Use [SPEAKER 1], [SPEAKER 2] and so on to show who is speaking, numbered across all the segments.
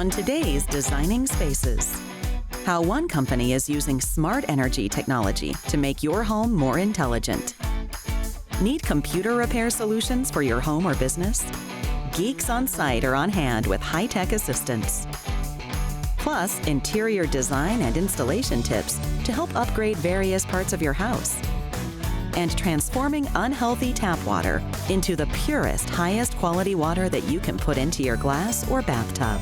[SPEAKER 1] on today's Designing Spaces. How one company is using smart energy technology to make your home more intelligent. Need computer repair solutions for your home or business? Geeks on site are on hand with high-tech assistance. Plus, interior design and installation tips to help upgrade various parts of your house. And transforming unhealthy tap water into the purest, highest quality water that you can put into your glass or bathtub.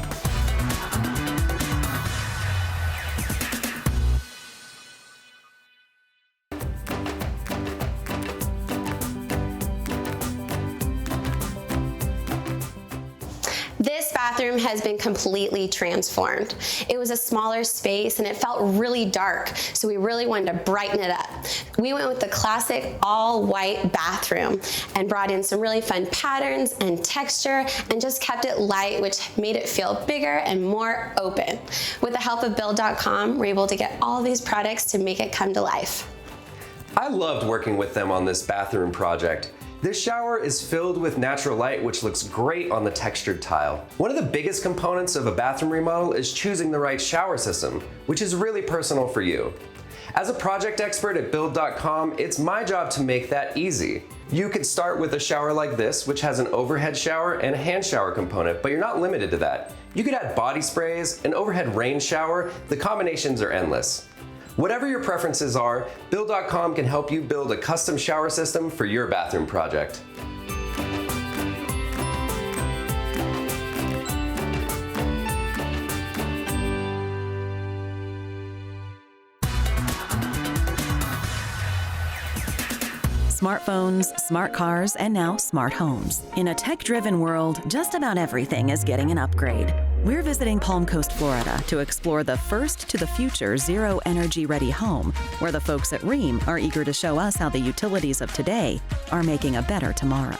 [SPEAKER 2] This bathroom has been completely transformed. It was a smaller space and it felt really dark, so we really wanted to brighten it up. We went with the classic all-white bathroom and brought in some really fun patterns and texture and just kept it light, which made it feel bigger and more open. With the help of Build.com, we're able to get all these products to make it come to life.
[SPEAKER 3] I loved working with them on this bathroom project. This shower is filled with natural light, which looks great on the textured tile. One of the biggest components of a bathroom remodel is choosing the right shower system, which is really personal for you. As a project expert at Build.com, it's my job to make that easy. You could start with a shower like this, which has an overhead shower and a hand shower component, but you're not limited to that. You could add body sprays, an overhead rain shower. The combinations are endless. Whatever your preferences are, Build.com can help you build a custom shower system for your bathroom project.
[SPEAKER 1] Smartphones, smart cars, and now smart homes. In a tech-driven world, just about everything is getting an upgrade. We're visiting Palm Coast, Florida to explore the first to the future zero energy ready home, where the folks at Rheem are eager to show us how the utilities of today are making a better tomorrow.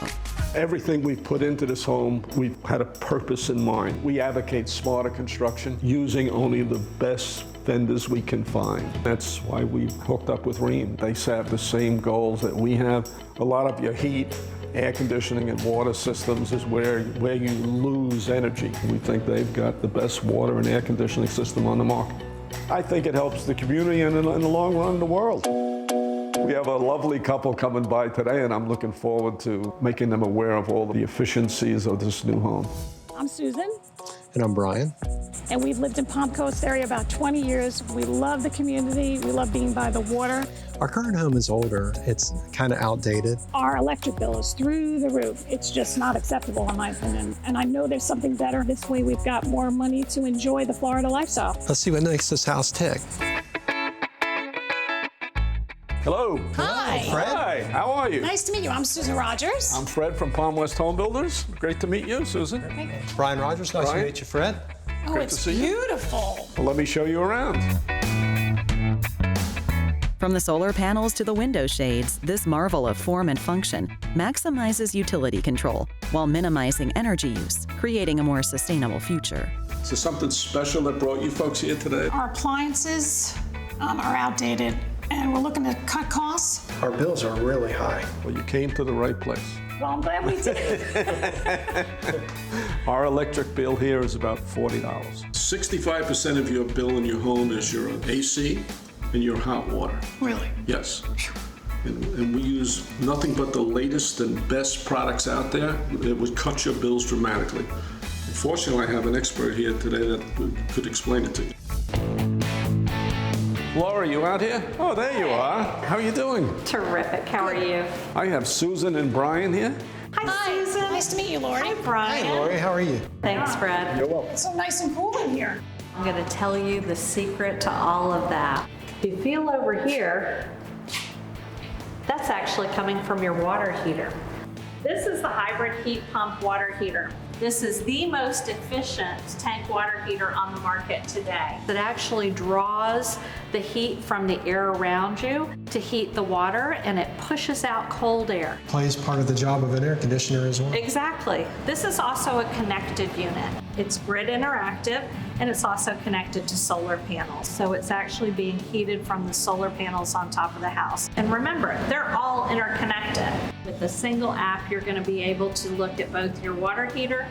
[SPEAKER 4] Everything we've put into this home, we've had a purpose in mind. We advocate smarter construction using only the best vendors we can find. That's why we've hooked up with Rheem. They have the same goals that we have. A lot of your heat, air conditioning, and water systems is where you lose energy. We think they've got the best water and air conditioning system on the market. I think it helps the community and in the long run, the world. We have a lovely couple coming by today, and I'm looking forward to making them aware of all the efficiencies of this new home.
[SPEAKER 5] I'm Susan.
[SPEAKER 6] And I'm Brian.
[SPEAKER 5] And we've lived in Palm Coast area about 20 years. We love the community. We love being by the water.
[SPEAKER 6] Our current home is older. It's kind of outdated.
[SPEAKER 5] Our electric bill is through the roof. It's just not acceptable in my opinion. And I know there's something better. This way we've got more money to enjoy the Florida lifestyle.
[SPEAKER 6] Let's see what makes this house tick.
[SPEAKER 4] Hello.
[SPEAKER 5] Hi.
[SPEAKER 6] Fred.
[SPEAKER 4] Hi, how are you?
[SPEAKER 5] Nice to meet you. I'm Susan Rogers.
[SPEAKER 4] I'm Fred from Palm West Home Builders. Great to meet you, Susan.
[SPEAKER 6] Brian Rogers, nice
[SPEAKER 4] Brian.
[SPEAKER 6] to meet you, Fred.
[SPEAKER 5] Oh,
[SPEAKER 4] Great
[SPEAKER 5] it's
[SPEAKER 4] to see you.
[SPEAKER 5] beautiful.
[SPEAKER 4] Well, let me show you around.
[SPEAKER 1] From the solar panels to the window shades, this marvel of form and function maximizes utility control while minimizing energy use, creating a more sustainable future.
[SPEAKER 4] Is there something special that brought you folks here today?
[SPEAKER 5] Our appliances are outdated and we're looking to cut costs.
[SPEAKER 6] Our bills are really high.
[SPEAKER 4] Well, you came to the right place.
[SPEAKER 5] Well, I'm glad we did.
[SPEAKER 4] Our electric bill here is about $40. 65% of your bill in your home is your AC and your hot water.
[SPEAKER 5] Really?
[SPEAKER 4] Yes. And we use nothing but the latest and best products out there. It would cut your bills dramatically. Fortunately, I have an expert here today that could explain it to you. Laura, you out here? Oh, there you are. How are you doing?
[SPEAKER 7] Terrific. How are you?
[SPEAKER 4] I have Susan and Brian here.
[SPEAKER 7] Hi, Susan.
[SPEAKER 5] Nice to meet you, Lori.
[SPEAKER 7] Hi, Brian.
[SPEAKER 6] Hey, Lori, how are you?
[SPEAKER 7] Thanks, Fred.
[SPEAKER 4] You're welcome.
[SPEAKER 5] It's so nice and cool in here.
[SPEAKER 7] I'm going to tell you the secret to all of that. If you feel over here, that's actually coming from your water heater. This is the hybrid heat pump water heater. This is the most efficient tank water heater on the market today. It actually draws the heat from the air around you to heat the water, and it pushes out cold air.
[SPEAKER 6] Plays part of the job of an air conditioner as well.
[SPEAKER 7] Exactly. This is also a connected unit. It's grid interactive, and it's also connected to solar panels. So it's actually being heated from the solar panels on top of the house. And remember, they're all interconnected. With a single app, you're going to be able to look at both your water heater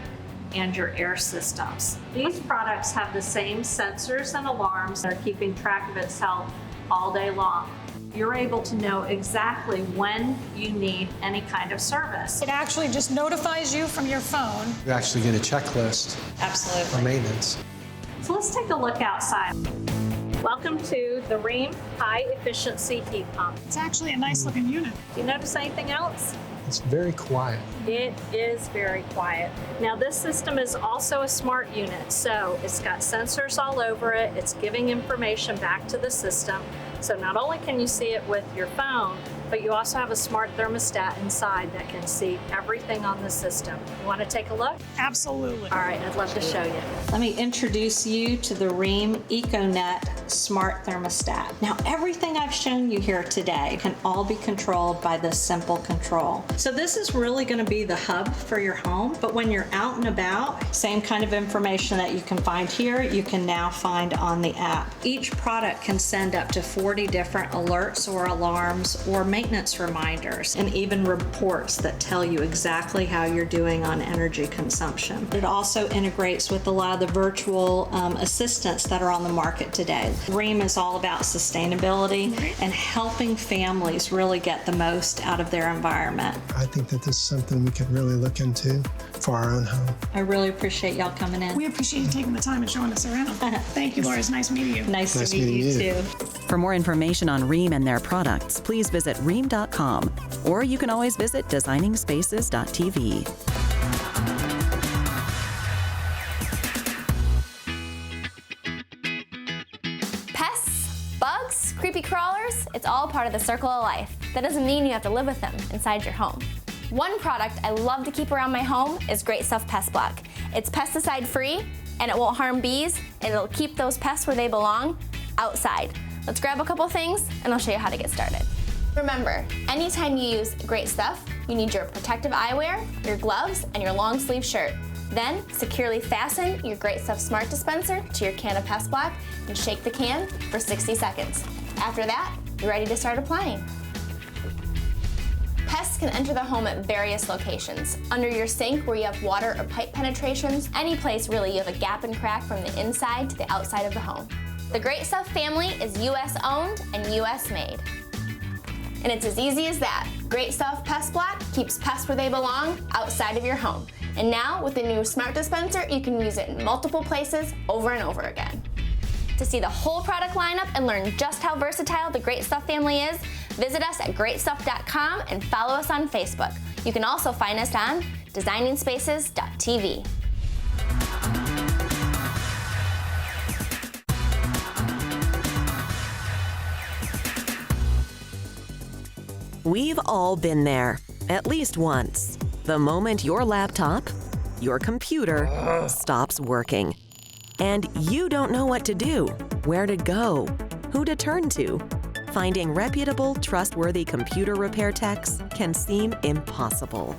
[SPEAKER 7] and your air systems. These products have the same sensors and alarms that are keeping track of its health all day long. You're able to know exactly when you need any kind of service.
[SPEAKER 5] It actually just notifies you from your phone.
[SPEAKER 6] You actually get a checklist for
[SPEAKER 7] Absolutely.
[SPEAKER 6] maintenance.
[SPEAKER 7] So let's take a look outside. Welcome to the Rheem High Efficiency Heat Pump.
[SPEAKER 5] It's actually a nice looking unit.
[SPEAKER 7] Do you notice anything else?
[SPEAKER 6] It's very quiet.
[SPEAKER 7] It is very quiet. Now this system is also a smart unit, so it's got sensors all over it. It's giving information back to the system. So not only can you see it with your phone, but you also have a smart thermostat inside that can see everything on the system. You want to take a look?
[SPEAKER 5] Absolutely.
[SPEAKER 7] All right, I'd love to show you. Let me introduce you to the Rheem Econet Smart Thermostat. Now, everything I've shown you here today can all be controlled by this simple control. So this is really going to be the hub for your home, but when you're out and about, same kind of information that you can find here, you can now find on the app. Each product can send up to 40 different alerts or alarms or maintenance reminders, and even reports that tell you exactly how you're doing on energy consumption. It also integrates with a lot of the virtual assistants that are on the market today. Rheem is all about sustainability and helping families really get the most out of their environment.
[SPEAKER 6] I think that this is something we could really look into for our own home.
[SPEAKER 7] I really appreciate y'all coming in.
[SPEAKER 5] We appreciate you taking the time and showing us around. Thank you, Laura. It's nice meeting you.
[SPEAKER 7] Nice
[SPEAKER 6] Nice
[SPEAKER 7] to meet you
[SPEAKER 6] meeting you.
[SPEAKER 7] too.
[SPEAKER 1] For more information on Rheem and their products, please visit rheem.com, or you can always visit designingspaces.tv.
[SPEAKER 8] Pests, bugs, creepy crawlers, it's all part of the circle of life. That doesn't mean you have to live with them inside your home. One product I love to keep around my home is Great Stuff Pest Block. It's pesticide free and it won't harm bees, and it'll keep those pests where they belong, outside. Let's grab a couple things and I'll show you how to get started. Remember, anytime you use Great Stuff, you need your protective eyewear, your gloves, and your long sleeve shirt. Then, securely fasten your Great Stuff Smart Dispenser to your can of Pest Block and shake the can for 60 seconds. After that, you're ready to start applying. Pests can enter the home at various locations. Under your sink where you have water or pipe penetrations, any place really you have a gap and crack from the inside to the outside of the home. The Great Stuff family is US owned and US made. And it's as easy as that. Great Stuff Pest Block keeps pests where they belong, outside of your home. And now, with the new Smart Dispenser, you can use it in multiple places over and over again. To see the whole product lineup and learn just how versatile the Great Stuff family is, visit us at greatstuff.com and follow us on Facebook. You can also find us on designingspaces.tv.
[SPEAKER 1] We've all been there, at least once. The moment your laptop, your computer, stops working. And you don't know what to do, where to go, who to turn to. Finding reputable, trustworthy computer repair techs can seem impossible.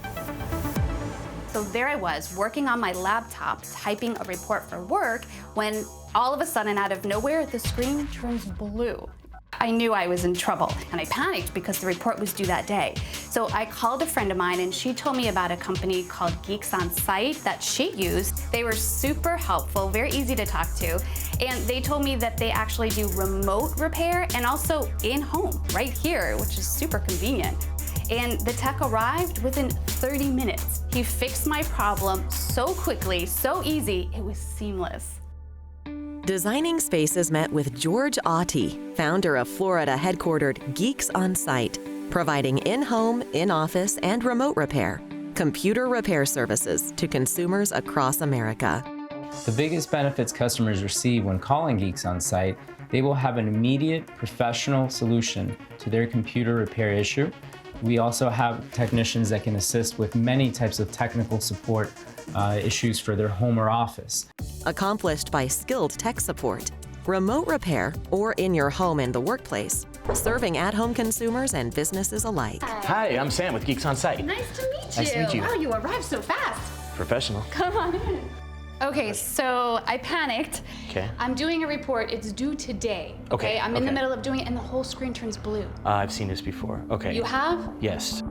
[SPEAKER 9] So there I was, working on my laptop, typing a report for work, when all of a sudden, out of nowhere, the screen turns blue. I knew I was in trouble, and I panicked because the report was due that day. So I called a friend of mine, and she told me about a company called Geeks on Site that she used. They were super helpful, very easy to talk to, and they told me that they actually do remote repair and also in-home, right here, which is super convenient. And the tech arrived within 30 minutes. He fixed my problem so quickly, so easy, it was seamless.
[SPEAKER 1] Designing Spaces met with George Auty, founder of Florida-headquartered Geeks on Site, providing in-home, in-office, and remote repair, computer repair services to consumers across America.
[SPEAKER 10] The biggest benefits customers receive when calling Geeks on Site, they will have an immediate professional solution to their computer repair issue. We also have technicians that can assist with many types of technical support issues for their home or office.
[SPEAKER 1] Accomplished by skilled tech support, remote repair, or in your home and the workplace, serving at-home consumers and businesses alike.
[SPEAKER 11] Hi, I'm Sam with Geeks on Site.
[SPEAKER 9] Nice to meet you.
[SPEAKER 11] Nice to meet you.
[SPEAKER 9] Wow, you arrived so fast.
[SPEAKER 11] Professional.
[SPEAKER 9] Come on in. Okay, so I panicked.
[SPEAKER 11] Okay.
[SPEAKER 9] I'm doing a report. It's due today.
[SPEAKER 11] Okay,
[SPEAKER 9] I'm in the
[SPEAKER 11] okay.
[SPEAKER 9] middle of doing it, and the whole screen turns blue.
[SPEAKER 11] I've seen this before. Okay.
[SPEAKER 9] You have?
[SPEAKER 11] Yes.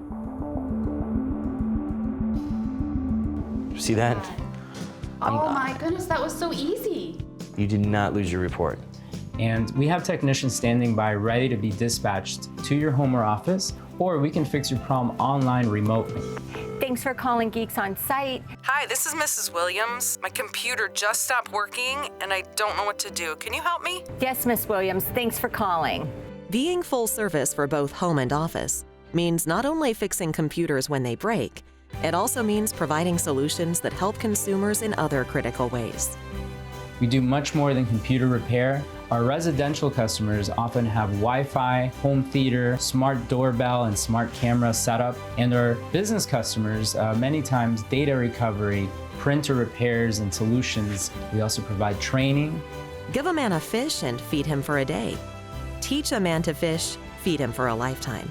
[SPEAKER 11] See that?
[SPEAKER 9] Oh my goodness, that was so easy.
[SPEAKER 11] You did not lose your report.
[SPEAKER 10] And we have technicians standing by ready to be dispatched to your home or office, or we can fix your problem online remotely.
[SPEAKER 12] Thanks for calling Geeks on Site.
[SPEAKER 13] Hi, this is Mrs. Williams. My computer just stopped working and I don't know what to do. Can you help me?
[SPEAKER 12] Yes, Miss Williams, thanks for calling.
[SPEAKER 1] Being full service for both home and office means not only fixing computers when they break, it also means providing solutions that help consumers in other critical ways.
[SPEAKER 10] We do much more than computer repair. Our residential customers often have Wi-Fi, home theater, smart doorbell, and smart camera setup. And our business customers, many times data recovery, printer repairs, and solutions. We also provide training.
[SPEAKER 1] Give a man a fish and feed him for a day. Teach a man to fish, feed him for a lifetime.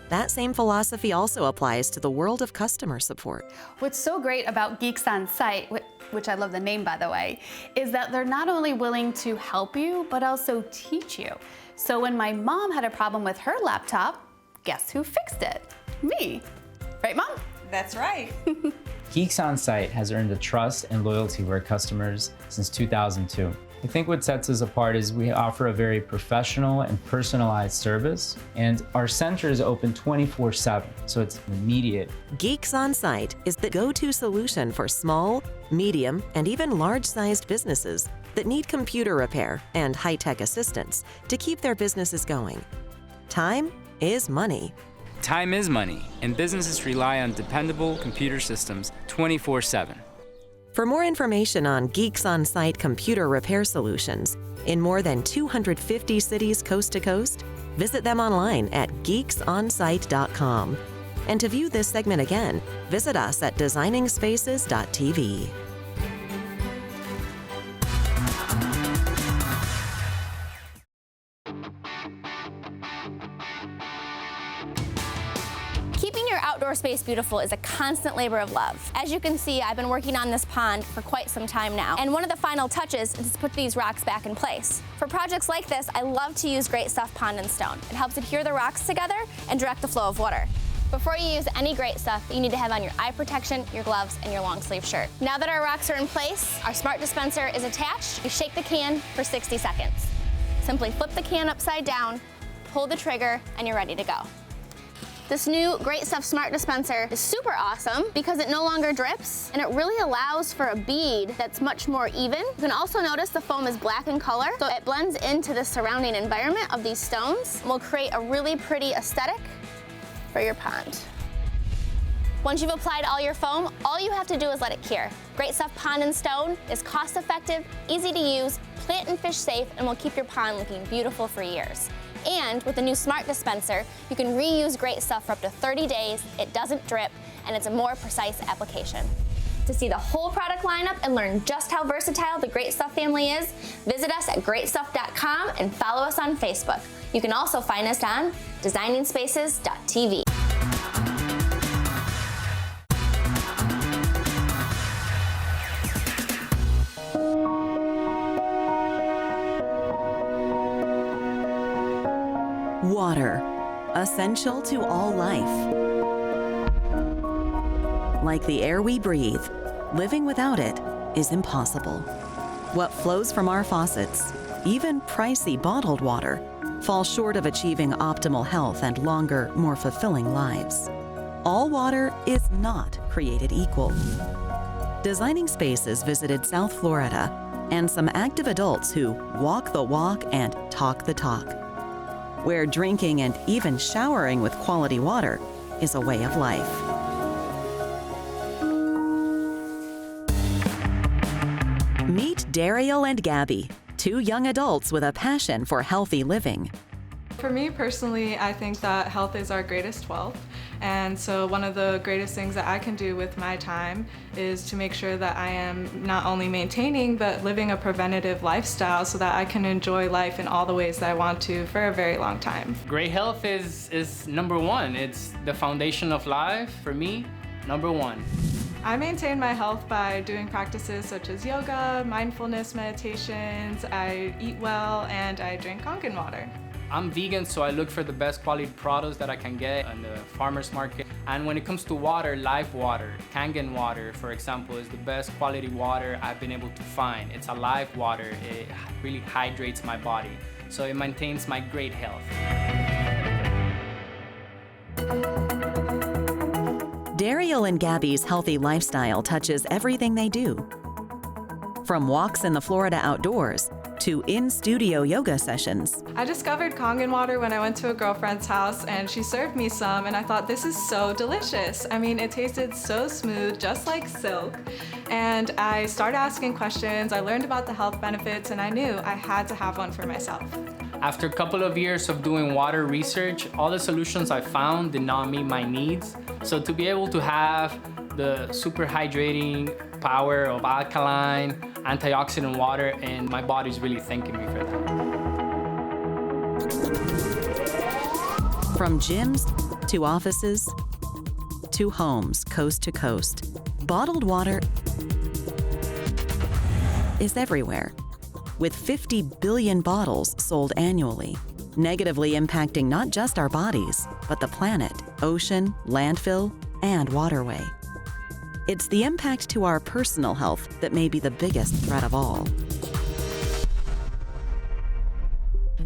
[SPEAKER 1] That same philosophy also applies to the world of customer support.
[SPEAKER 9] What's so great about Geeks on Site, which I love the name by the way, is that they're not only willing to help you, but also teach you. So when my mom had a problem with her laptop, guess who fixed it? Me. Right, Mom?
[SPEAKER 13] That's right.
[SPEAKER 10] Geeks on Site has earned the trust and loyalty of our customers since 2002. I think what sets us apart is we offer a very professional and personalized service, and our center is open 24/7, so it's immediate.
[SPEAKER 1] Geeks on Site is the go-to solution for small, medium, and even large-sized businesses that need computer repair and high-tech assistance to keep their businesses going. Time is money.
[SPEAKER 14] Time is money, and businesses rely on dependable computer systems 24/7.
[SPEAKER 1] For more information on Geeks on Site computer repair solutions in more than 250 cities coast to coast, visit them online at geeksonsite.com. And to view this segment again, visit us at designingspaces.tv.
[SPEAKER 8] Keeping your outdoor space beautiful is a constant labor of love. As you can see, I've been working on this pond for quite some time now, and one of the final touches is to put these rocks back in place. For projects like this, I love to use Great Stuff Pond and Stone. It helps adhere the rocks together and direct the flow of water. Before you use any Great Stuff, you need to have on your eye protection, your gloves, and your long sleeve shirt. Now that our rocks are in place, our smart dispenser is attached. You shake the can for 60 seconds. Simply flip the can upside down, pull the trigger, and you're ready to go. This new Great Stuff Smart Dispenser is super awesome because it no longer drips, and it really allows for a bead that's much more even. You can also notice the foam is black in color, so it blends into the surrounding environment of these stones and will create a really pretty aesthetic for your pond. Once you've applied all your foam, all you have to do is let it cure. Great Stuff Pond and Stone is cost-effective, easy to use, plant and fish safe, and will keep your pond looking beautiful for years. And with the new Smart Dispenser, you can reuse Great Stuff for up to 30 days, it doesn't drip, and it's a more precise application. To see the whole product lineup and learn just how versatile the Great Stuff family is, visit us at greatstuff.com and follow us on Facebook. You can also find us on designingspaces.tv.
[SPEAKER 1] Water, essential to all life. Like the air we breathe, living without it is impossible. What flows from our faucets, even pricey bottled water, falls short of achieving optimal health and longer, more fulfilling lives. All water is not created equal. Designing Spaces visited South Florida and some active adults who walk the walk and talk the talk, where drinking and even showering with quality water is a way of life. Meet Daryl and Gabby, two young adults with a passion for healthy living.
[SPEAKER 15] For me personally, I think that health is our greatest wealth. And so one of the greatest things that I can do with my time is to make sure that I am not only maintaining, but living a preventative lifestyle so that I can enjoy life in all the ways that I want to for a very long time.
[SPEAKER 16] Great health is number one. It's the foundation of life for me, number one.
[SPEAKER 15] I maintain my health by doing practices such as yoga, mindfulness meditations, I eat well, and I drink Kangen water.
[SPEAKER 16] I'm vegan, so I look for the best quality products that I can get on the farmer's market. And when it comes to water, live water, Kangen water, for example, is the best quality water I've been able to find. It's a live water. It really hydrates my body, so it maintains my great health.
[SPEAKER 1] Daryl and Gabby's healthy lifestyle touches everything they do. From walks in the Florida outdoors to in-studio yoga sessions.
[SPEAKER 15] I discovered Kangen water when I went to a girlfriend's house and she served me some, and I thought, this is so delicious. I mean, it tasted so smooth, just like silk. And I started asking questions, I learned about the health benefits, and I knew I had to have one for myself.
[SPEAKER 16] After a couple of years of doing water research, all the solutions I found did not meet my needs. So to be able to have the super hydrating power of alkaline, antioxidant water, and my body's really thanking me for that.
[SPEAKER 1] From gyms to offices to homes coast to coast, bottled water is everywhere. With 50 billion bottles sold annually, negatively impacting not just our bodies, but the planet, ocean, landfill, and waterway. It's the impact to our personal health that may be the biggest threat of all.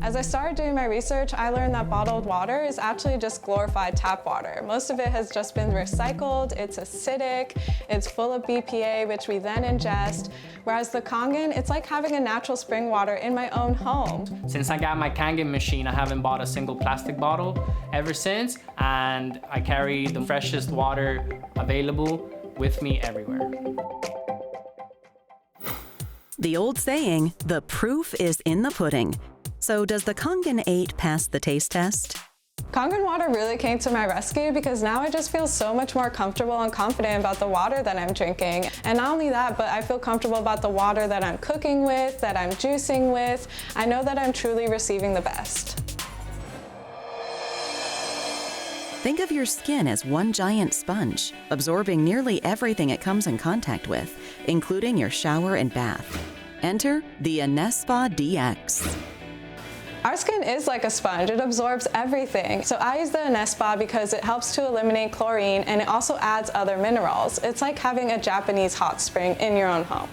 [SPEAKER 15] As I started doing my research, I learned that bottled water is actually just glorified tap water. Most of it has just been recycled, it's acidic, it's full of BPA, which we then ingest. Whereas the Kangen, it's like having a natural spring water in my own home.
[SPEAKER 16] Since I got my Kangen machine, I haven't bought a single plastic bottle ever since, and I carry the freshest water available with me everywhere.
[SPEAKER 1] The old saying, the proof is in the pudding. So does the Kangen 8 pass the taste test?
[SPEAKER 15] Kangen water really came to my rescue because now I just feel so much more comfortable and confident about the water that I'm drinking. And not only that, but I feel comfortable about the water that I'm cooking with, that I'm juicing with. I know that I'm truly receiving the best.
[SPEAKER 1] Think of your skin as one giant sponge, absorbing nearly everything it comes in contact with, including your shower and bath. Enter the Enespa DX.
[SPEAKER 15] Our skin is like a sponge. It absorbs everything. So I use the Enespa because it helps to eliminate chlorine and it also adds other minerals. It's like having a Japanese hot spring in your own home.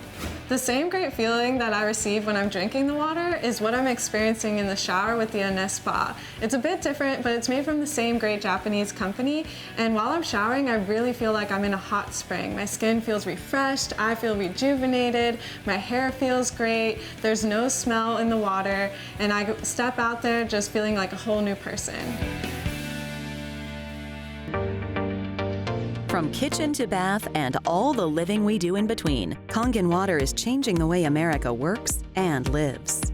[SPEAKER 15] The same great feeling that I receive when I'm drinking the water is what I'm experiencing in the shower with the Enespa. It's a bit different, but it's made from the same great Japanese company. And while I'm showering, I really feel like I'm in a hot spring. My skin feels refreshed, I feel rejuvenated, my hair feels great, there's no smell in the water, and I step out there just feeling like a whole new person.
[SPEAKER 1] From kitchen to bath and all the living we do in between, Kangen water is changing the way America works and lives.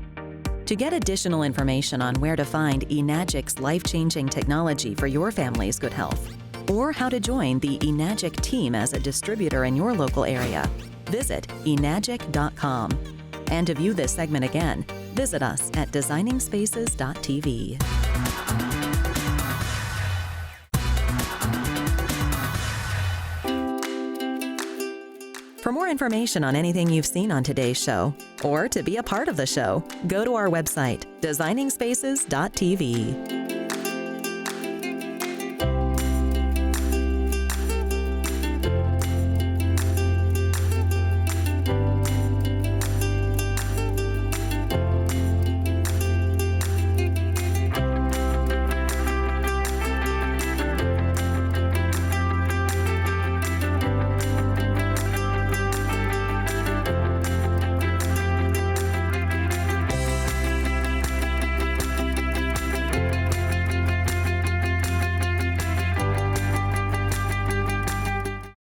[SPEAKER 1] To get additional information on where to find Enagic's life-changing technology for your family's good health, or how to join the Enagic team as a distributor in your local area, visit enagic.com. And to view this segment again, visit us at designingspaces.tv. For more information on anything you've seen on today's show, or to be a part of the show, go to our website, designingspaces.tv.